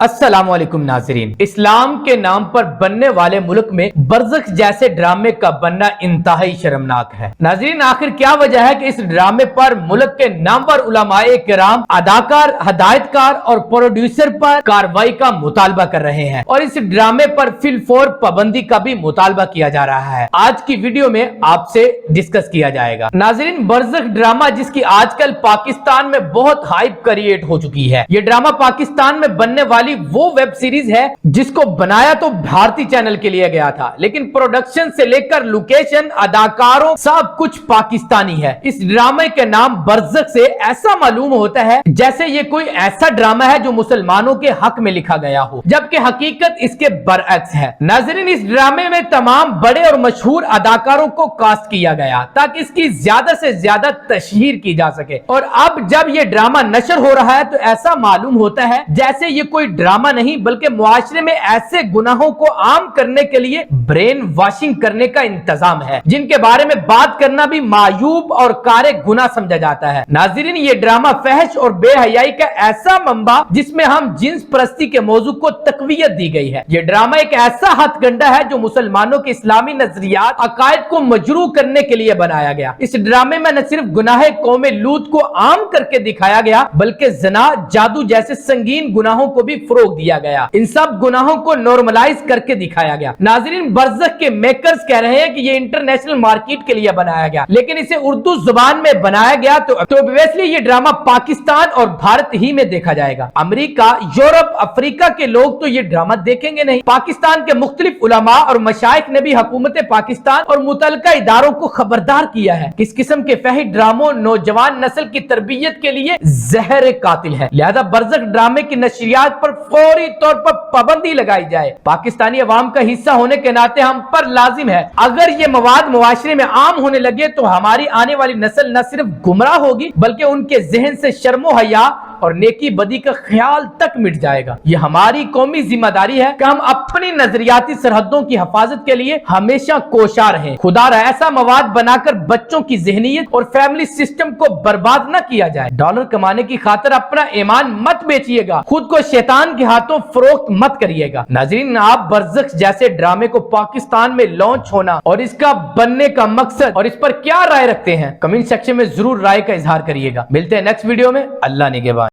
अस्सलाम वालेकुम नाज़रीन। इस्लाम के नाम पर बनने वाले मुल्क में बरज़ख जैसे ड्रामे का बनना इंतहाई शर्मनाक है। नाज़रीन, आखिर क्या वजह है कि इस ड्रामे पर मुल्क के नामवर उलमाए किराम, अदाकार, हदायतकार और प्रोड्यूसर पर कार्रवाई का मुतालबा कर रहे हैं और इस ड्रामे पर फिलफौर पाबंदी का भी मुतालबा किया जा रहा है। आज की वीडियो में आपसे डिस्कस किया जाएगा। नाज़रीन, बरज़ख ड्रामा जिसकी आजकल पाकिस्तान में बहुत हाइप क्रिएट हो चुकी है। ये ड्रामा पाकिस्तान में बनने वाली वो वेब सीरीज है जिसको बनाया तो भारतीय चैनल के लिए गया था, लेकिन प्रोडक्शन से लेकर लोकेशन, अदाकारों सब कुछ पाकिस्तानी है। इस ड्रामे के नाम बरज़ख से ऐसा मालूम होता है जैसे ये कोई ऐसा ड्रामा है जो मुसलमानों के हक में लिखा गया हो, जबकि हकीकत इसके बरअक्स है। नाज़रीन, इस ड्रामे में तमाम बड़े और मशहूर अदाकारों को कास्ट किया गया ताकि इसकी ज्यादा से ज्यादा तशहीर की जा सके। और अब जब ये ड्रामा नशर हो रहा है तो ऐसा मालूम होता है जैसे ये कोई ड्रामा नहीं बल्कि मुआशरे में ऐसे गुनाहों को आम करने के लिए ब्रेन वॉशिंग करने का इंतजाम है, जिनके बारे में बात करना भी मायूब और कारे गुनाह समझा जाता है। नाज़रीन, ये ड्रामा फहश और बेहयाई का ऐसा मंबा जिसमें हम जिन्स परस्ती के मौजू को तकवीयत दी गई है। ये ड्रामा एक ऐसा हथकंडा है जो मुसलमानों के इस्लामी नजरियात, अकायद को मजरू करने के लिए बनाया गया। इस ड्रामे में न सिर्फ गुनाह कौमे लूत को आम करके दिखाया गया बल्कि ज़ना, जादू जैसे संगीन गुनाहों को भी फरोग दिया गया। इन सब गुनाहों को नॉर्मलाइज करके दिखाया गया। नाज़रीन, बरज़ख के मेकर्स कह रहे हैं कि ये इंटरनेशनल मार्केट के लिए बनाया गया, लेकिन इसे उर्दू जुबान में बनाया गया तो ऑब्वियसली ये ड्रामा पाकिस्तान और भारत ही में देखा जाएगा। अमेरिका, यूरोप, अफ्रीका के लोग तो ये ड्रामा देखेंगे नहीं। पाकिस्तान के मुख्तलिफ उलमा और मशाइख ने भी हुकूमत पाकिस्तान और मुतल्लिका इदारों को खबरदार किया है कि इस किस्म के फही ड्रामों नौजवान नस्ल की तरबियत के लिए जहर कातिल है। लिहाजा बरज़ख ड्रामे की नशरियात पर फौरी तौर पर पाबंदी लगाई जाए। पाकिस्तानी अवाम का हिस्सा होने के नाते हम पर लाजिम है, अगर ये मवाद मुआशरे में आम होने लगे तो हमारी आने वाली नस्ल न सिर्फ गुमराह होगी बल्कि उनके जहन से शर्मो हया और नेकी बदी का ख्याल तक मिट जाएगा। ये हमारी कौमी जिम्मेदारी है कि हम अपनी नजरियाती सरहदों की हिफाजत के लिए हमेशा कोशा रहें। खुदा रहा ऐसा मवाद बनाकर बच्चों की ज़हनियत और फैमिली सिस्टम को बर्बाद न किया जाए। डॉलर कमाने की खातिर अपना ईमान मत बेचिएगा, खुद को शैतान के हाथों फरोख्त मत करिएगा। नाज़रीन, आप बरज़ख जैसे ड्रामे को पाकिस्तान में लॉन्च होना और इसका बनने का मकसद और इस पर क्या राय रखते हैं, कमेंट सेक्शन में जरूर राय का इजहार करिएगा। मिलते हैं नेक्स्ट वीडियो में। अल्लाह निगहबान।